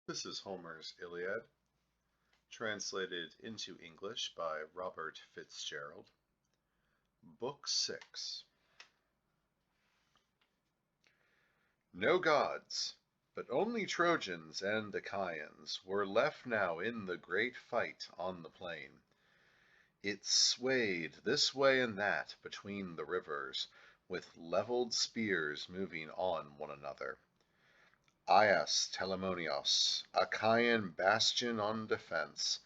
This is Homer's Iliad, translated into English by Robert Fitzgerald. Book 6. No gods, but only Trojans and Achaeans were left now in the great fight on the plain. It swayed this way and that between the rivers, with levelled spears moving on one another. Aias Telamonios, Achaean bastion on defence,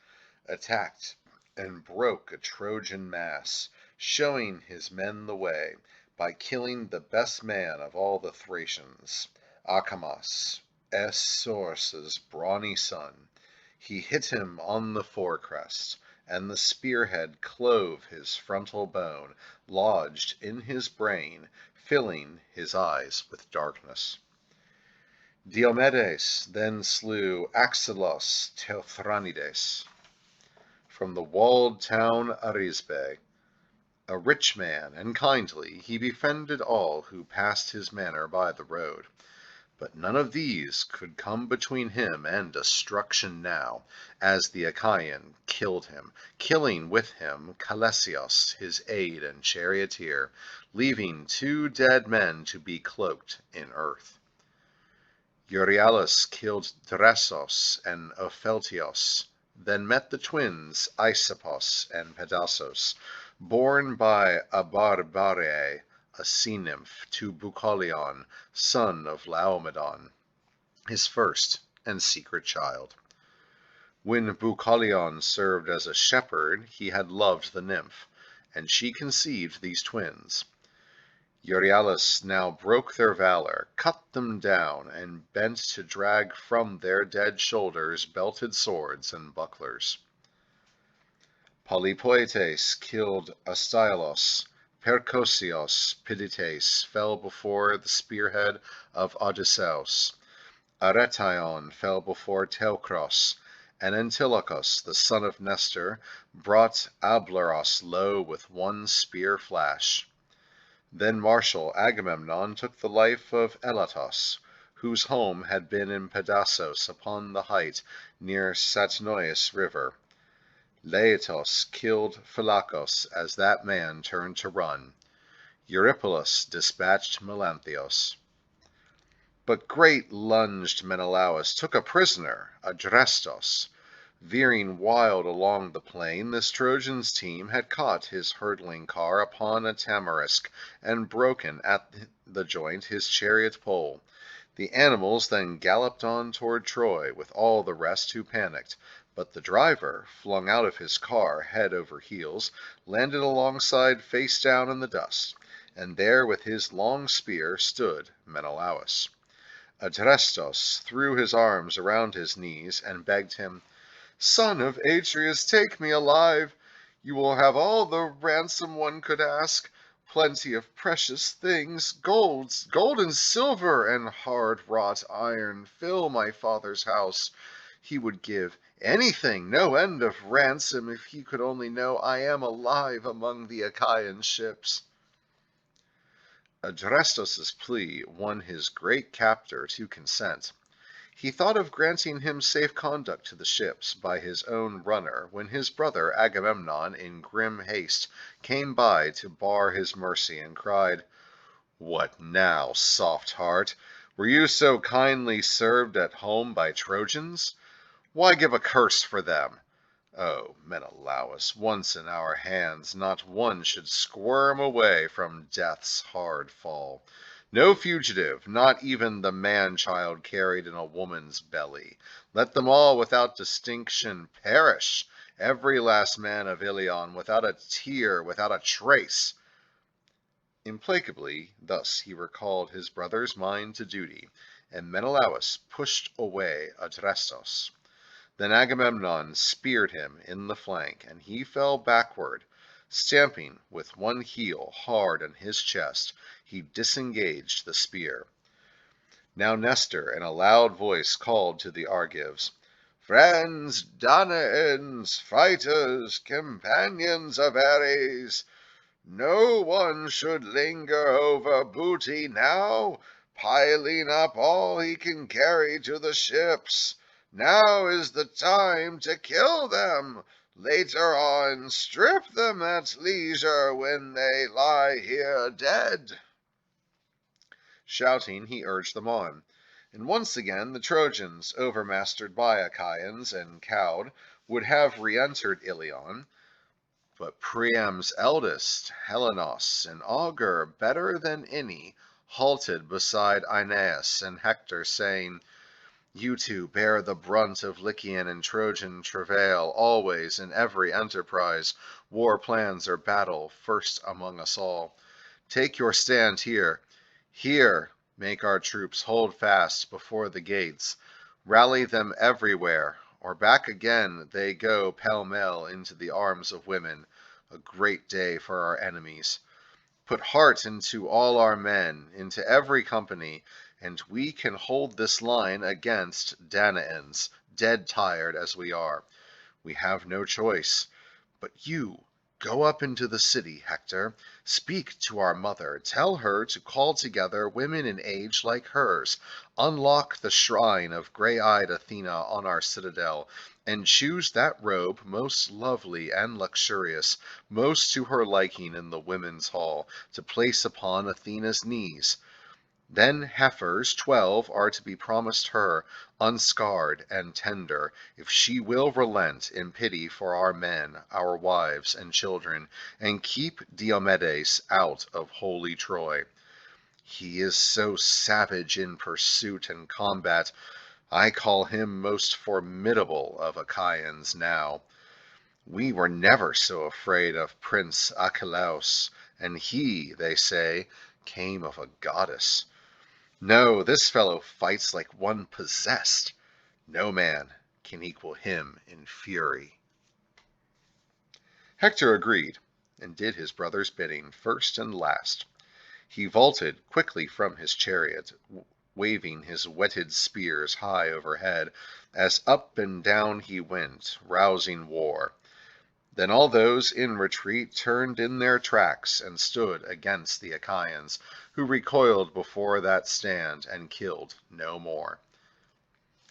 attacked and broke a Trojan mass, showing his men the way by killing the best man of all the Thracians, Acamas, Esor's brawny son. He hit him on the forecrest, and the spearhead clove his frontal bone, lodged in his brain, filling his eyes with darkness. Diomedes then slew Axelos Teothranides from the walled town Arisbe. A rich man and kindly, he befriended all who passed his manor by the road. But none of these could come between him and destruction now, as the Achaean killed him, killing with him Calesios, his aide and charioteer, leaving 2 dead men to be cloaked in earth. Euryalus killed Dressos and Opheltios, then met the twins Aesopus and Pedasos, born by Abarbare, a sea nymph, to Bucolion, son of Laomedon, his first and secret child. When Bucolion served as a shepherd, he had loved the nymph, and she conceived these twins. Euryalus now broke their valor, cut them down, and bent to drag from their dead shoulders belted swords and bucklers. Polypoetes killed Astyalos. Percosios Pidites fell before the spearhead of Odysseus. Aretaon fell before Teucros, and Antilochus, the son of Nestor, brought Ablaros low with one spear flash. Then martial Agamemnon took the life of Elatos, whose home had been in Pedasos upon the height near Satnois river. Leitos killed Philakos as that man turned to run. Eurypylus dispatched Melanthios. But great lunged Menelaus took a prisoner, Adrestos. Veering wild along the plain, this Trojan's team had caught his hurtling car upon a tamarisk, and broken at the joint his chariot pole. The animals then galloped on toward Troy, with all the rest who panicked, but the driver, flung out of his car head over heels, landed alongside face down in the dust, and there with his long spear stood Menelaus. Adrestos threw his arms around his knees and begged him, "Son of Atreus, take me alive. You will have all the ransom one could ask, plenty of precious things, gold and silver, and hard-wrought iron fill my father's house. He would give anything, no end of ransom, if he could only know I am alive among the Achaean ships." Adrestos' plea won his great captor to consent. He thought of granting him safe conduct to the ships by his own runner when his brother Agamemnon in grim haste came by to bar his mercy and cried, "What now, soft heart? Were you so kindly served at home by Trojans? Why give a curse for them? Oh, Menelaus, once in our hands, not one should squirm away from death's hard fall. No fugitive, not even the man-child carried in a woman's belly. Let them all without distinction perish, every last man of Ilion, without a tear, without a trace." Implacably, thus he recalled his brother's mind to duty, and Menelaus pushed away Adrestos. Then Agamemnon speared him in the flank, and he fell backward. Stamping with one heel hard on his chest, he disengaged the spear. Now Nestor in a loud voice called to the Argives, "Friends, Danaans, fighters, companions of Ares, no one should linger over booty now, piling up all he can carry to the ships. Now is the time to kill them. Later on, strip them at leisure when they lie here dead." Shouting, he urged them on. And once again the Trojans, overmastered by Achaeans and cowed, would have re-entered Ilion. But Priam's eldest, Helenos, an augur better than any, halted beside Aeneas and Hector, saying, "You two bear the brunt of Lycian and Trojan travail always in every enterprise, war plans or battle, first among us all. Take your stand here. Here make our troops hold fast before the gates. Rally them everywhere, or back again they go pell-mell into the arms of women. A great day for our enemies. Put heart into all our men, into every company, and we can hold this line against Danaans, dead tired as we are. We have no choice. But you, go up into the city, Hector. Speak to our mother. Tell her to call together women in age like hers. Unlock the shrine of gray-eyed Athena on our citadel, and choose that robe most lovely and luxurious, most to her liking in the women's hall, to place upon Athena's knees. Then heifers 12 are to be promised her, unscarred and tender, if she will relent in pity for our men, our wives and children, and keep Diomedes out of holy Troy. He is so savage in pursuit and combat, I call him most formidable of Achaeans now. We were never so afraid of Prince Achilleus, and he, they say, came of a goddess. No, this fellow fights like one possessed. No man can equal him in fury." Hector agreed, and did his brother's bidding first and last. He vaulted quickly from his chariot, waving his whetted spears high overhead, as up and down he went, rousing war. Then all those in retreat turned in their tracks and stood against the Achaeans, who recoiled before that stand and killed no more.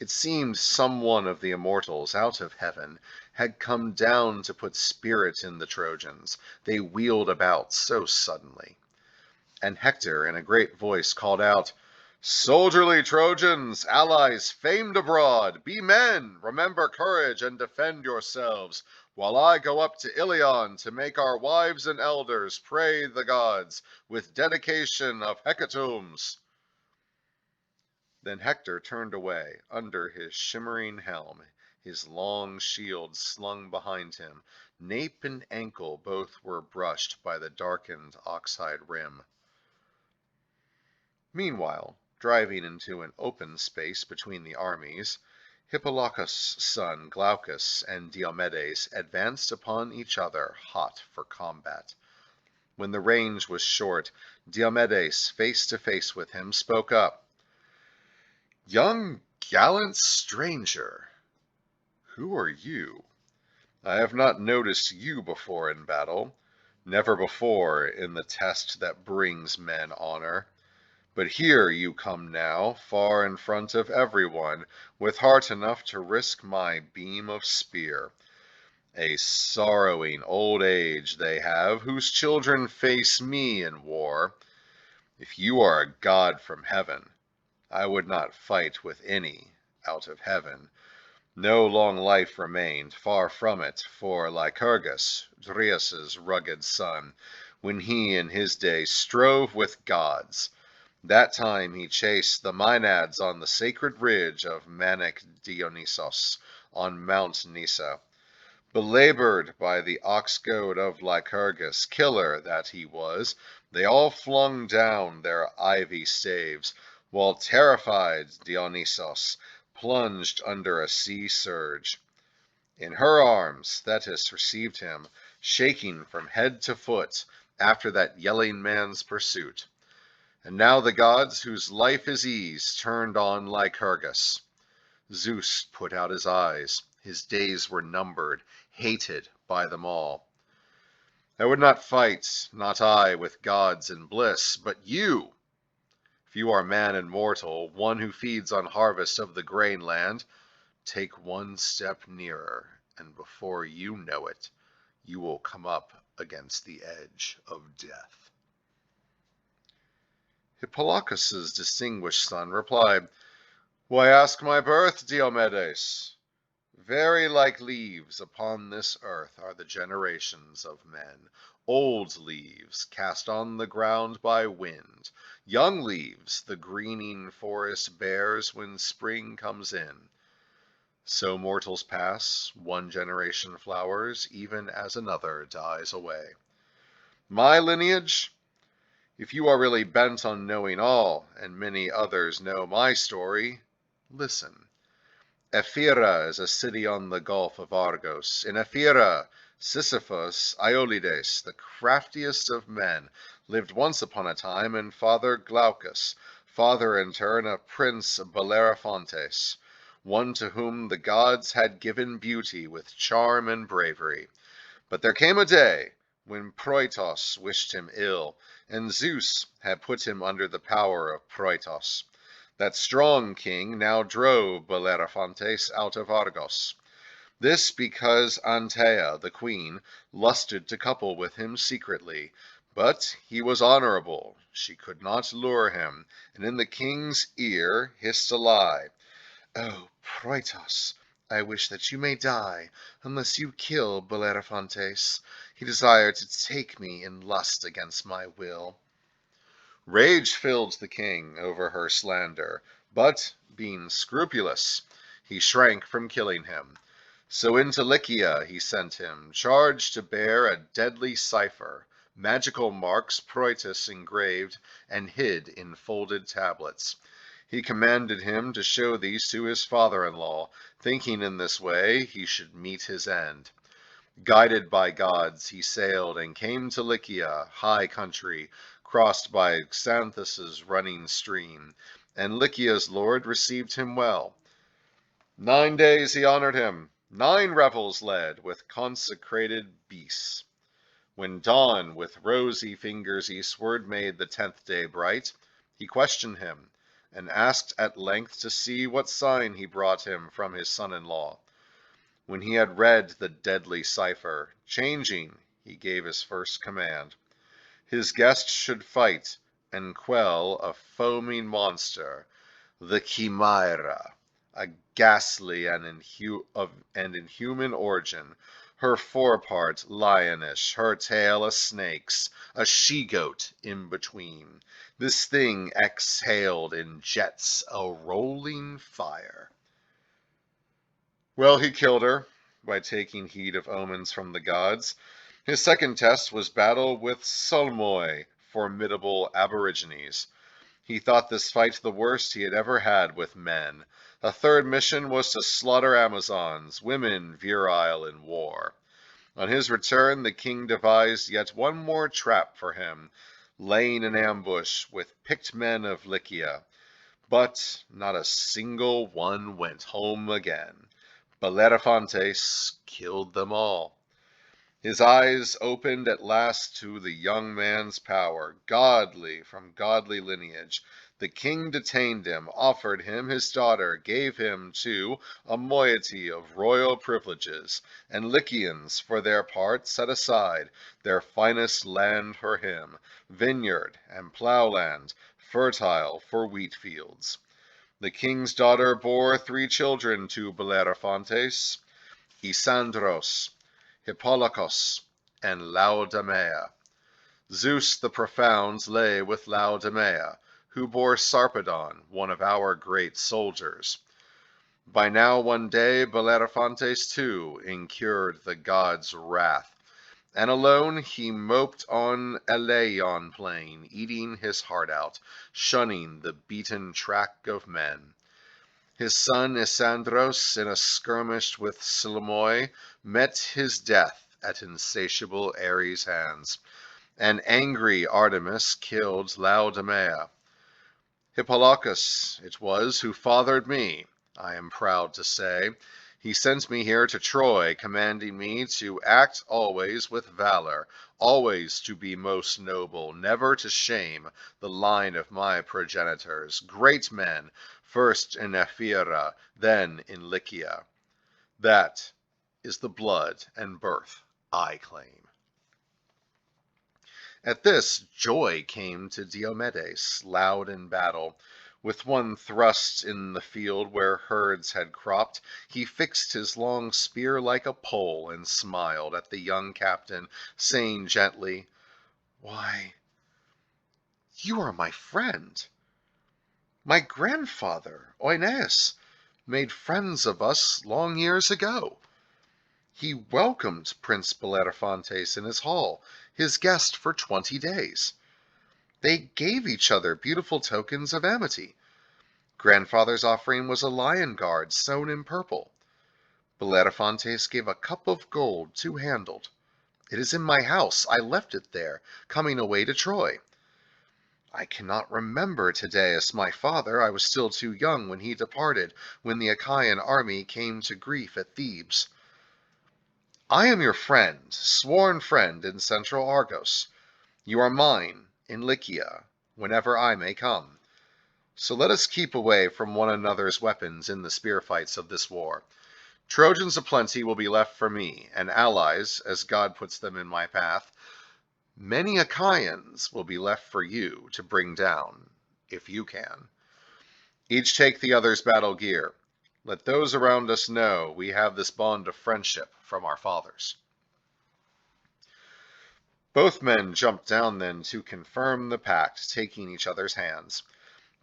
It seemed some one of the immortals out of heaven had come down to put spirit in the Trojans. They wheeled about so suddenly. And Hector in a great voice called out, "Soldierly Trojans, allies famed abroad, be men, remember courage, and defend yourselves, while I go up to Ilion to make our wives and elders pray the gods with dedication of hecatombs." Then Hector turned away under his shimmering helm, his long shield slung behind him. Nape and ankle both were brushed by the darkened oxhide rim. Meanwhile, driving into an open space between the armies, Hippolochus' son Glaucus and Diomedes advanced upon each other, hot for combat. When the range was short, Diomedes, face to face with him, spoke up. "Young gallant stranger, who are you? I have not noticed you before in battle, never before in the test that brings men honor. But here you come now, far in front of everyone, with heart enough to risk my beam of spear. A sorrowing old age they have, whose children face me in war. If you are a god from heaven, I would not fight with any out of heaven. No long life remained, far from it, for Lycurgus, Dryas' rugged son, when he in his day strove with gods. That time he chased the Maenads on the sacred ridge of Manic Dionysos on Mount Nysa. Belabored by the ox-goad of Lycurgus, killer that he was, they all flung down their ivy staves, while terrified Dionysos plunged under a sea surge. In her arms Thetis received him, shaking from head to foot after that yelling man's pursuit. And now the gods whose life is ease turned on Lycurgus. Zeus put out his eyes. His days were numbered, hated by them all. I would not fight, not I, with gods in bliss, but you. If you are man and mortal, one who feeds on harvest of the grain land, take one step nearer, and before you know it, you will come up against the edge of death. Hippolochus's distinguished son replied, Why ask my birth, Diomedes? Very like leaves upon this earth are the generations of men, old leaves cast on the ground by wind, young leaves the greening forest bears when spring comes in. So mortals pass, one generation flowers, even as another dies away. My lineage? If you are really bent on knowing all, and many others know my story, listen. Ephyra is a city on the Gulf of Argos. In Ephyra, Sisyphus, Iolides, the craftiest of men, lived once upon a time, and Father Glaucus, father in turn of Prince Bellerophontes, one to whom the gods had given beauty with charm and bravery. But there came a day when Proitos wished him ill, and Zeus had put him under the power of Proitos. That strong king now drove Bellerophontes out of Argos. This because Antea, the queen, lusted to couple with him secretly. But he was honorable. She could not lure him, and in the king's ear hissed a lie. Oh, Proitos, I wish that you may die, unless you kill Bellerophontes. He desired to take me in lust against my will. Rage filled the king over her slander, but, being scrupulous, he shrank from killing him. So into Lycia he sent him, charged to bear a deadly cipher, magical marks Proitos engraved and hid in folded tablets. He commanded him to show these to his father-in-law, thinking in this way he should meet his end. Guided by gods, he sailed and came to Lycia, high country, crossed by Xanthus' running stream, and Lycia's lord received him well. 9 days he honored him, 9 revels led with consecrated beasts. When dawn with rosy fingers eastward made the 10th day bright, he questioned him, and asked at length to see what sign he brought him from his son-in-law. When he had read the deadly cipher, changing, he gave his first command. His guest should fight and quell a foaming monster, the Chimera, a ghastly and inhuman origin, her forepart lionish, her tail a snake's, a she-goat in between. This thing exhaled in jets a rolling fire. Well, he killed her by taking heed of omens from the gods. His second test was battle with Solmoi, formidable aborigines. He thought this fight the worst he had ever had with men. A third mission was to slaughter Amazons, women virile in war. On his return, the king devised yet one more trap for him, laying an ambush with picked men of Lycia. But not a single one went home again. Bellerophontes killed them all. His eyes opened at last to the young man's power, godly from godly lineage. The king detained him, offered him his daughter, gave him, too, a moiety of royal privileges, and Lycians, for their part, set aside their finest land for him, vineyard and ploughland, fertile for wheat fields. The king's daughter bore 3 children to Bellerophontes, Isandros, Hippolochus, and Laodamea. Zeus the Profound lay with Laodamea, who bore Sarpedon, one of our great soldiers. By now one day Bellerophontes too incurred the god's wrath, and alone he moped on Eleion plain, eating his heart out, shunning the beaten track of men. His son Isandros, in a skirmish with Silmoi, met his death at insatiable Ares' hands, and angry Artemis killed Laodamea. Hippolochus it was who fathered me, I am proud to say. He sent me here to Troy, commanding me to act always with valor, always to be most noble, never to shame the line of my progenitors, great men, first in Ephyra, then in Lycia. That is the blood and birth I claim. At this, joy came to Diomedes, loud in battle. With one thrust in the field where herds had cropped, he fixed his long spear like a pole and smiled at the young captain, saying gently, "Why, you are my friend. My grandfather, Oeneus, made friends of us long years ago. He welcomed Prince Bellerophontes in his hall, his guest for 20 days. They gave each other beautiful tokens of amity. Grandfather's offering was a lion guard sewn in purple. Bellerophontes gave a cup of gold two-handled. It is in my house. I left it there, coming away to Troy. I cannot remember Tydeus, my father. I was still too young when he departed, when the Achaean army came to grief at Thebes. I am your friend, sworn friend in central Argos. You are mine in Lycia, whenever I may come. So let us keep away from one another's weapons in the spear fights of this war. Trojans aplenty will be left for me, and allies, as God puts them in my path. Many Achaeans will be left for you to bring down, if you can. Each take the other's battle gear. Let those around us know we have this bond of friendship from our fathers." Both men jumped down then to confirm the pact, taking each other's hands.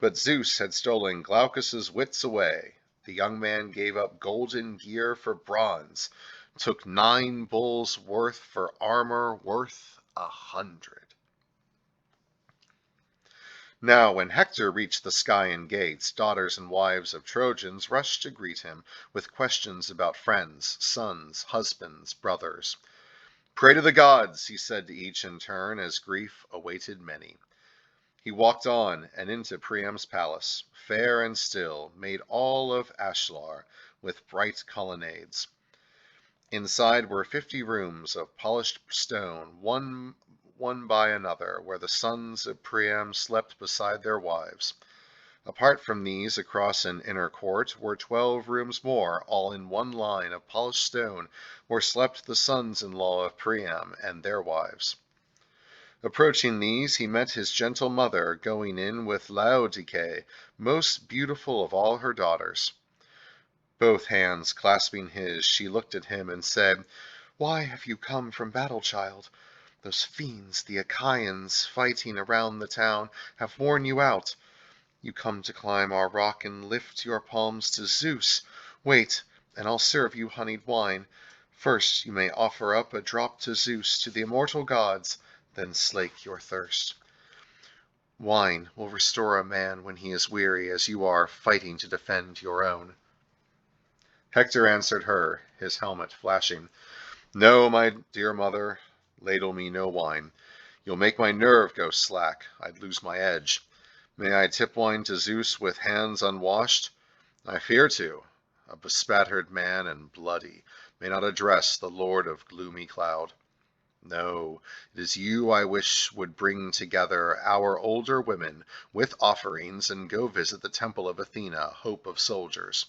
But Zeus had stolen Glaucus's wits away. The young man gave up golden gear for bronze, took 9 bulls' worth for armor worth 100. Now when Hector reached the Scaean gates, daughters and wives of Trojans rushed to greet him with questions about friends, sons, husbands, brothers. "Pray to the gods," he said to each in turn, as grief awaited many. He walked on and into Priam's palace, fair and still, made all of ashlar, with bright colonnades. Inside were 50 rooms of polished stone, one by another, where the sons of Priam slept beside their wives. Apart from these, across an inner court, were 12 rooms more, all in one line of polished stone, where slept the sons-in-law of Priam and their wives. Approaching these, he met his gentle mother, going in with Laodice, most beautiful of all her daughters. Both hands clasping his, she looked at him and said, "Why have you come from battle, child? Those fiends, the Achaeans, fighting around the town, have worn you out. You come to climb our rock and lift your palms to Zeus. Wait, and I'll serve you honeyed wine. First you may offer up a drop to Zeus, to the immortal gods, then slake your thirst. Wine will restore a man when he is weary, as you are fighting to defend your own." Hector answered her, his helmet flashing, "No, my dear mother, ladle me no wine. You'll make my nerve go slack. I'd lose my edge. May I tip wine to Zeus with hands unwashed? I fear to. A bespattered man and bloody may not address the lord of gloomy cloud. No, it is you I wish would bring together our older women with offerings and go visit the temple of Athena, hope of soldiers.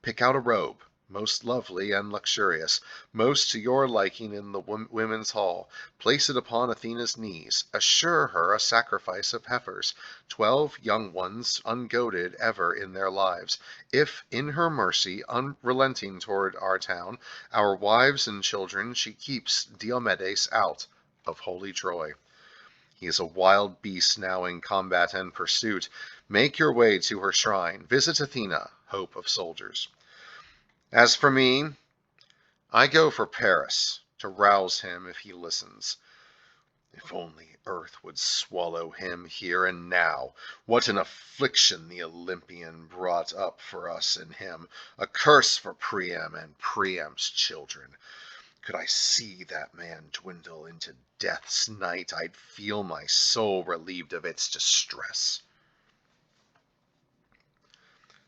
Pick out a robe, most lovely and luxurious, most to your liking in the women's hall. Place it upon Athena's knees. Assure her a sacrifice of heifers, 12 young ones, ungoaded ever in their lives. If, in her mercy, unrelenting toward our town, our wives and children, she keeps Diomedes out of holy Troy. He is a wild beast now in combat and pursuit. Make your way to her shrine. Visit Athena, hope of soldiers. As for me, I go for Paris, to rouse him if he listens. If only earth would swallow him here and now. What an affliction the Olympian brought up for us and him. A curse for Priam and Priam's children. Could I see that man dwindle into death's night, I'd feel my soul relieved of its distress."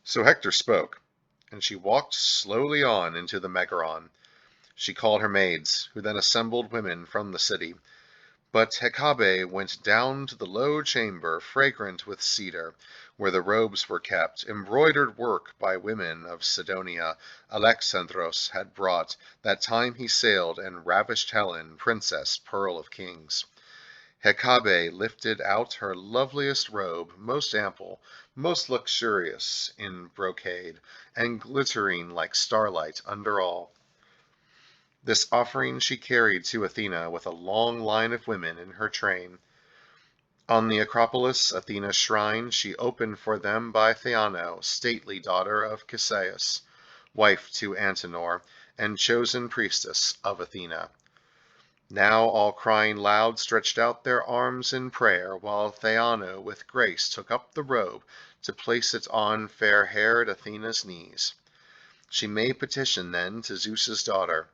So Hector spoke, and she walked slowly on into the Megaron. She called her maids, who then assembled women from the city. But Hecabe went down to the low chamber, fragrant with cedar, where the robes were kept, embroidered work by women of Sidonia, Alexandros had brought, that time he sailed and ravished Helen, princess, pearl of kings. Hecabe lifted out her loveliest robe, most ample, most luxurious in brocade, and glittering like starlight under all. This offering she carried to Athena with a long line of women in her train. On the Acropolis, Athena's shrine, she opened for them by Theano, stately daughter of Chryseis, wife to Antenor, and chosen priestess of Athena. Now all crying loud stretched out their arms in prayer, while Theano with grace took up the robe to place it on fair-haired Athena's knees. She made petition then to Zeus's daughter,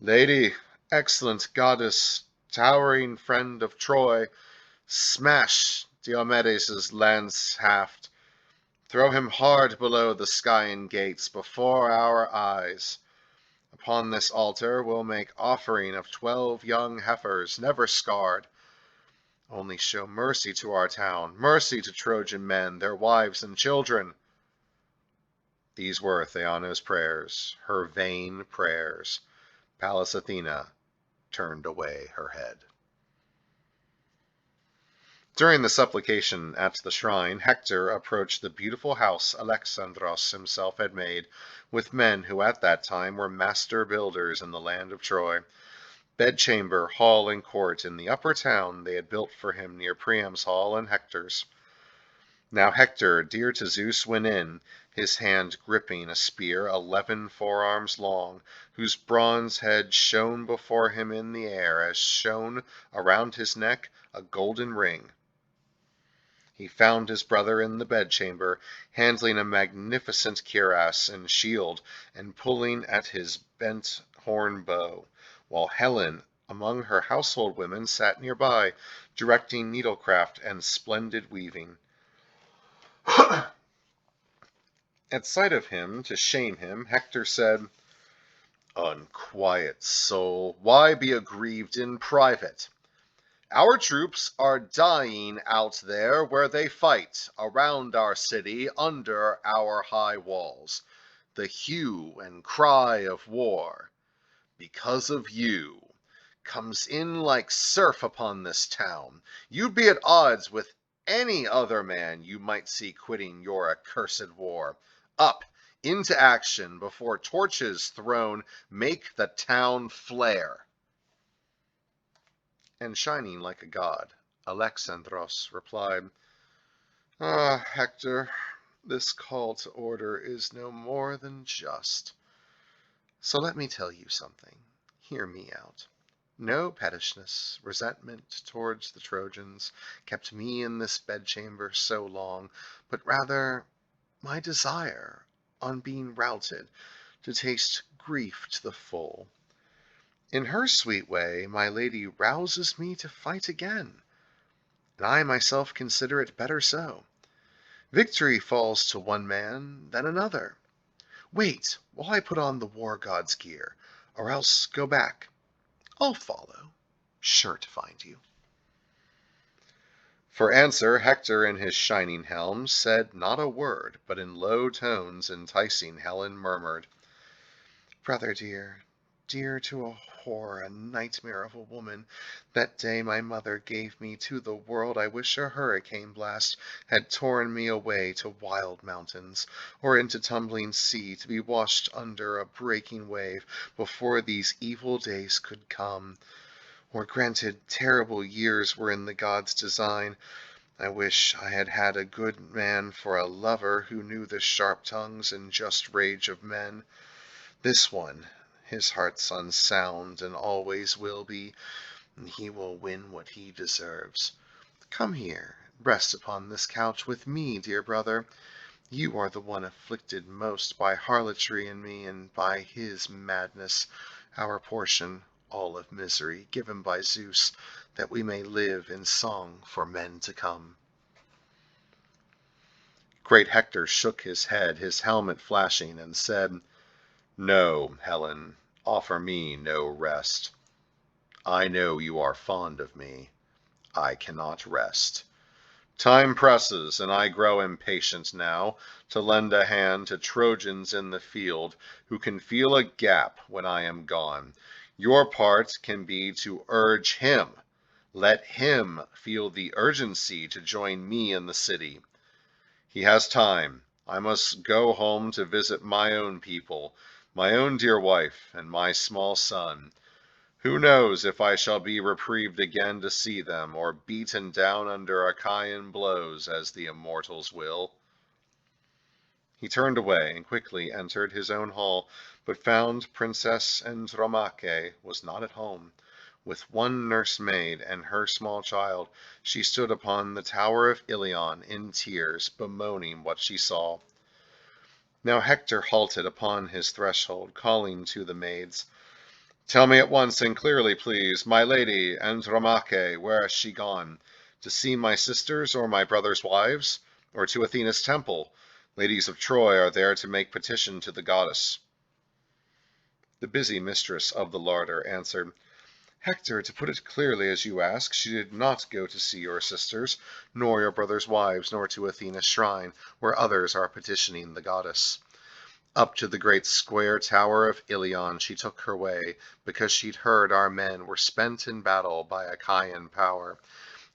Lady, excellent goddess, towering friend of Troy, smash Diomedes' lance haft, throw him hard below the Scaean gates, before our eyes. Upon this altar we'll make offering of 12 young heifers, never scarred. Only show mercy to our town, mercy to Trojan men, their wives and children. These were Theano's prayers, her vain prayers. Pallas Athena turned away her head. During the supplication at the shrine, Hector approached the beautiful house Alexandros himself had made, with men who at that time were master builders in the land of Troy. Bedchamber, hall, and court in the upper town they had built for him near Priam's hall and Hector's. Now Hector, dear to Zeus, went in, his hand gripping a spear 11 forearms long, whose bronze head shone before him in the air, as shone around his neck a golden ring. He found his brother in the bedchamber, handling a magnificent cuirass and shield, and pulling at his bent horn bow, while Helen, among her household women, sat nearby, directing needlecraft and splendid weaving. At sight of him, to shame him, Hector said, Unquiet soul, why be aggrieved in private? Our troops are dying out there where they fight, around our city, under our high walls. The hue and cry of war, because of you, comes in like surf upon this town. You'd be at odds with any other man you might see quitting your accursed war. Up, into action, before torches thrown make the town flare. And shining like a god, Alexandros replied, Hector, this call to order is no more than just. So let me tell you something. Hear me out. No pettishness, resentment towards the Trojans kept me in this bedchamber so long, but rather my desire, on being routed, to taste grief to the full. In her sweet way, my lady rouses me to fight again, and I myself consider it better so. Victory falls to one man, then another. Wait while I put on the war god's gear, or else go back. I'll follow, sure to find you. For answer, Hector in his shining helm said not a word, but in low tones enticing Helen murmured, Brother dear, dear to a whore, a nightmare of a woman, that day my mother gave me to the world, I wish a hurricane blast had torn me away to wild mountains, or into tumbling sea, to be washed under a breaking wave before these evil days could come. Or granted terrible years were in the gods' design, I wish I had had a good man for a lover who knew the sharp tongues and just rage of men. This one, his heart's unsound and always will be, and he will win what he deserves. Come here, rest upon this couch with me, dear brother. You are the one afflicted most by harlotry in me, and by his madness, our portion, all of misery, given by Zeus, that we may live in song for men to come. Great Hector shook his head, his helmet flashing, and said, "No, Helen, offer me no rest. I know you are fond of me. I cannot rest. Time presses, and I grow impatient now to lend a hand to Trojans in the field who can feel a gap when I am gone. Your part can be to urge him. Let him feel the urgency to join me in the city. He has time. I must go home to visit my own people, my own dear wife, and my small son. Who knows if I shall be reprieved again to see them, or beaten down under Achaean blows, as the immortals will?" He turned away and quickly entered his own hall, but found Princess Andromache was not at home. With one nursemaid and her small child, she stood upon the tower of Ilion in tears, bemoaning what she saw. Now Hector halted upon his threshold, calling to the maids, "Tell me at once and clearly, please, my lady Andromache, where is she gone? To see my sisters or my brothers' wives? Or to Athena's temple? Ladies of Troy are there to make petition to the goddess." The busy mistress of the larder answered, "Hector, to put it clearly as you ask, she did not go to see your sisters, nor your brothers' wives, nor to Athena's shrine, where others are petitioning the goddess. Up to the great square tower of Ilion she took her way, because she'd heard our men were spent in battle by Achaean power.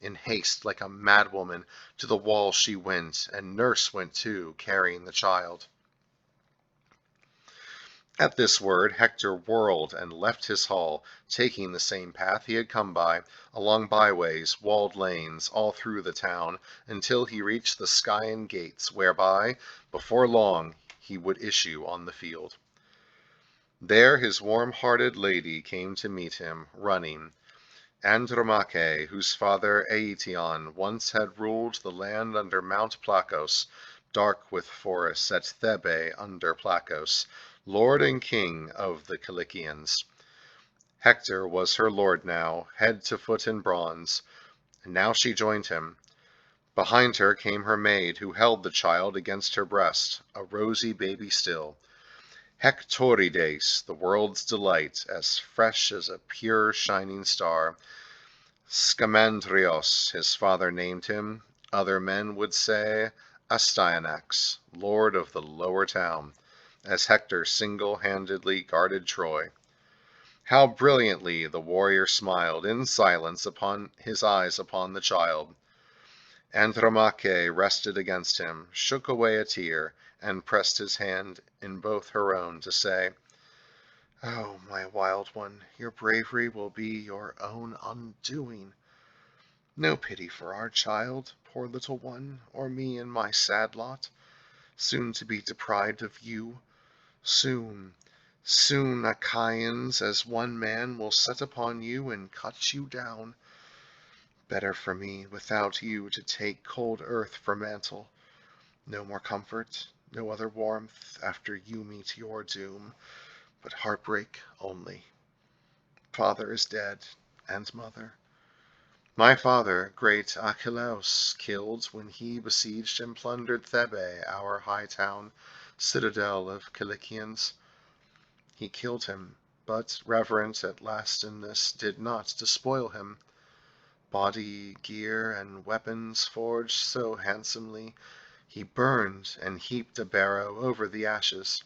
In haste, like a madwoman, to the wall she went, and nurse went too, carrying the child." At this word Hector whirled and left his hall, taking the same path he had come by, along byways, walled lanes, all through the town, until he reached the Scaean gates, whereby, before long, he would issue on the field. There his warm-hearted lady came to meet him, running. Andromache, whose father Aetion once had ruled the land under Mount Placos, dark with forests, at Thebe under Placos, lord and king of the Cilicians. Hector was her lord now, head to foot in bronze, and now she joined him. Behind her came her maid, who held the child against her breast, a rosy baby still. Hectorides, the world's delight, as fresh as a pure shining star. Scamandrios, his father named him. Other men would say Astyanax, lord of the lower town, as Hector single-handedly guarded Troy. How brilliantly the warrior smiled in silence upon his eyes upon the child. Andromache rested against him, shook away a tear, and pressed his hand in both her own to say, "Oh, my wild one, your bravery will be your own undoing. No pity for our child, poor little one, or me in my sad lot, soon to be deprived of you. Soon, soon, Achaeans, as one man, will set upon you and cut you down. Better for me, without you, to take cold earth for mantle. No more comfort, no other warmth, after you meet your doom, but heartbreak only. Father is dead, and mother. My father, great Archelaus, killed when he besieged and plundered Thebe, our high town, citadel of Cilicians. He killed him, but, reverent at last in this, did not despoil him. Body, gear, and weapons forged so handsomely, he burned and heaped a barrow over the ashes.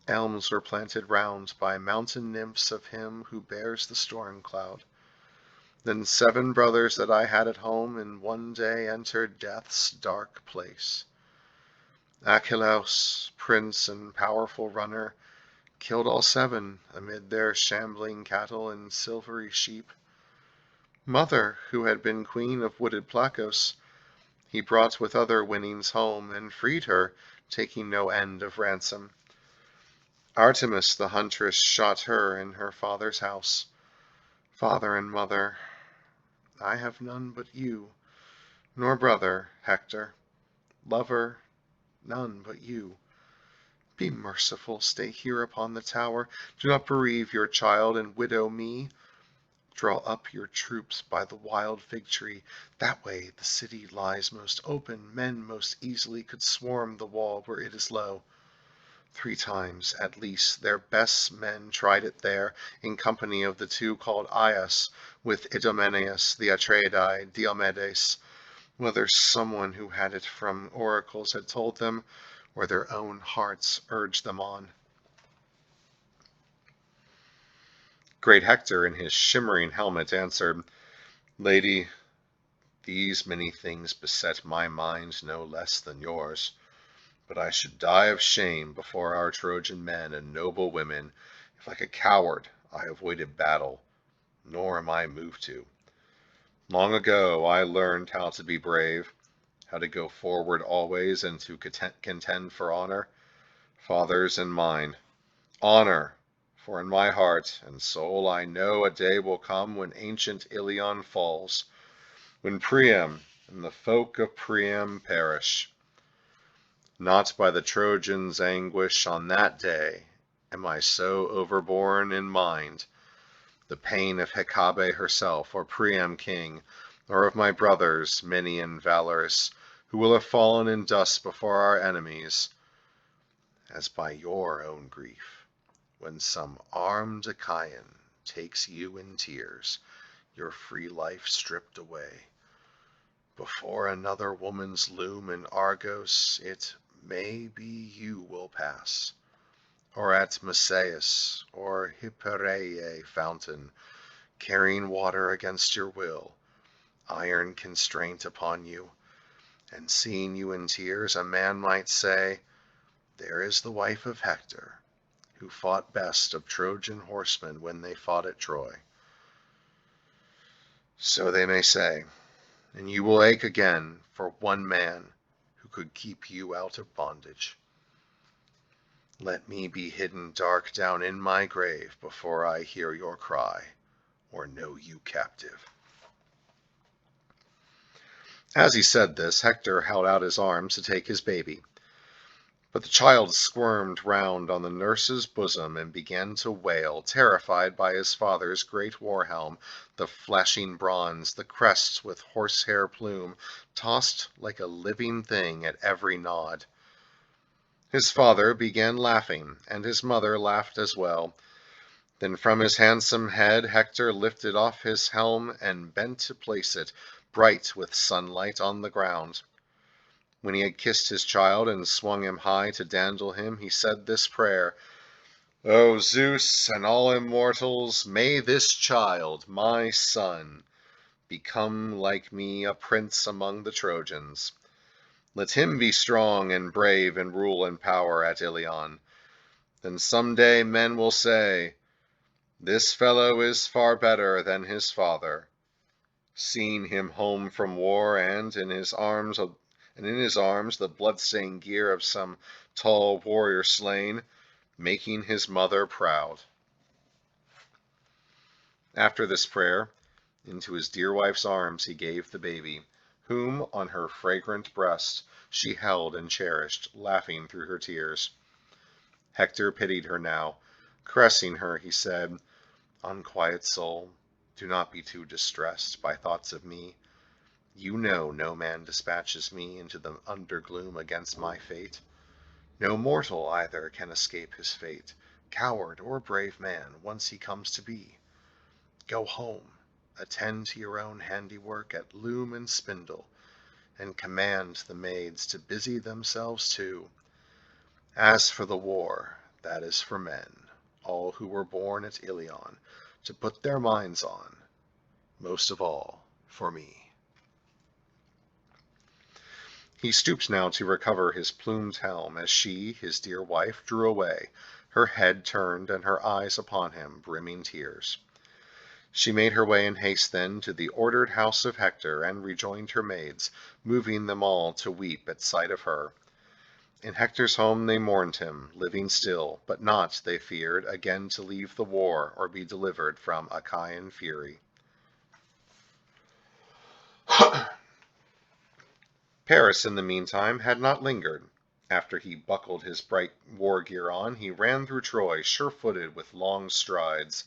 Elms were planted round by mountain nymphs of him who bears the storm cloud. Then 7 brothers that I had at home in one day entered death's dark place. Archelaus, prince and powerful runner, killed all 7 amid their shambling cattle and silvery sheep. Mother, who had been queen of wooded Placos, he brought with other winnings home and freed her, taking no end of ransom. Artemis the huntress shot her in her father's house. Father and mother, I have none but you, nor brother, Hector. Lover, none but you. Be merciful, stay here upon the tower. Do not bereave your child and widow me. Draw up your troops by the wild fig tree. That way the city lies most open. Men most easily could swarm the wall where it is low. 3 times, at least, their best men tried it there, in company of the 2 called Aias, with Idomeneus, the Atreidai, Diomedes, whether someone who had it from oracles had told them, or their own hearts urged them on. Great Hector in his shimmering helmet answered, Lady, these many things beset my mind no less than yours. But I should die of shame before our Trojan men and noble women if like a coward I avoided battle, nor am I moved to. Long ago I learned how to be brave, how to go forward always and to contend for honor, fathers and mine. Honor, for in my heart and soul I know a day will come when ancient Ilion falls, when Priam and the folk of Priam perish. Not by the Trojans' anguish on that day am I so overborne in mind, the pain of Hecabe herself, or Priam king, or of my brothers, many and valorous, who will have fallen in dust before our enemies, as by your own grief, when some armed Achaean takes you in tears, your free life stripped away. Before another woman's loom in Argos, it may be you will pass, or at Masaeus or Hypereia fountain, carrying water against your will, iron constraint upon you, and seeing you in tears, a man might say, there is the wife of Hector, who fought best of Trojan horsemen when they fought at Troy. So they may say, and you will ache again for one man who could keep you out of bondage. Let me be hidden dark down in my grave before I hear your cry, or know you captive. As he said this, Hector held out his arms to take his baby. But the child squirmed round on the nurse's bosom and began to wail, terrified by his father's great war helm, the flashing bronze, the crest with horsehair plume, tossed like a living thing at every nod. His father began laughing, and his mother laughed as well. Then from his handsome head Hector lifted off his helm and bent to place it, bright with sunlight, on the ground. When he had kissed his child and swung him high to dandle him, he said this prayer, O Zeus and all immortals, may this child, my son, become like me a prince among the Trojans. Let him be strong and brave and rule in power at Ilion. Then some day men will say, this fellow is far better than his father. Seeing him home from war and in his arms the blood-stained gear of some tall warrior slain, making his mother proud. After this prayer, into his dear wife's arms he gave the baby, whom on her fragrant breast she held and cherished, laughing through her tears. Hector pitied her now. Caressing her, he said, unquiet soul, do not be too distressed by thoughts of me. You know no man dispatches me into the undergloom against my fate. No mortal either can escape his fate, coward or brave man, once he comes to be. Go home, attend to your own handiwork at loom and spindle, and command the maids to busy themselves too. As for the war, that is for men, all who were born at Ilion, to put their minds on, most of all for me. He stooped now to recover his plumed helm, as she, his dear wife, drew away, her head turned and her eyes upon him, brimming tears. She made her way in haste then to the ordered house of Hector, and rejoined her maids, moving them all to weep at sight of her. In Hector's home they mourned him, living still, but not, they feared, again to leave the war or be delivered from Achaean fury. Paris, in the meantime, had not lingered. After he buckled his bright war gear on, he ran through Troy, sure-footed with long strides.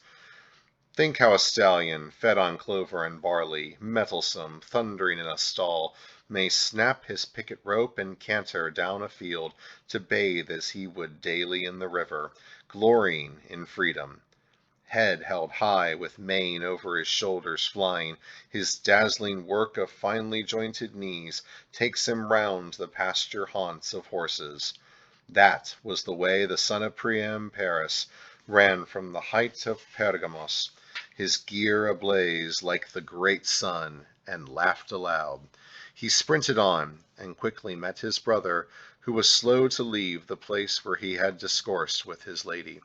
Think how a stallion, fed on clover and barley, mettlesome, thundering in a stall, may snap his picket rope and canter down a field to bathe as he would daily in the river, glorying in freedom. Head held high, with mane over his shoulders flying, his dazzling work of finely jointed knees takes him round the pasture haunts of horses. That was the way the son of Priam Paris ran from the height of Pergamos, his gear ablaze like the great sun, and laughed aloud. He sprinted on, and quickly met his brother, who was slow to leave the place where he had discoursed with his lady.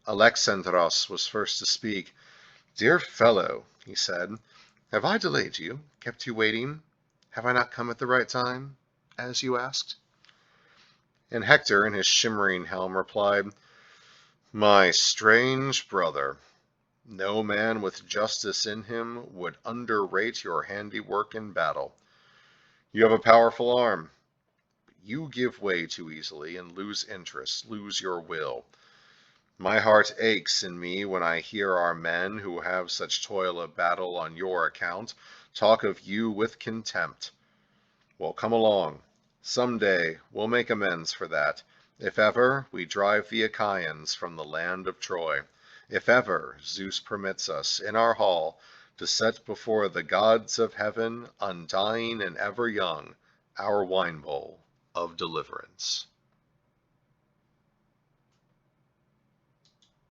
Alexandros was first to speak. "Dear fellow," he said, "have I delayed you, kept you waiting? Have I not come at the right time, as you asked?" And Hector, in his shimmering helm, replied, "My strange brother, no man with justice in him would underrate your handiwork in battle. You have a powerful arm, but you give way too easily and lose interest, lose your will. My heart aches in me when I hear our men, who have such toil of battle on your account, talk of you with contempt. Well, come along. Some day we'll make amends for that, if ever we drive the Achaeans from the land of Troy, if ever Zeus permits us, in our hall, to set before the gods of heaven, undying and ever young, our wine bowl of deliverance."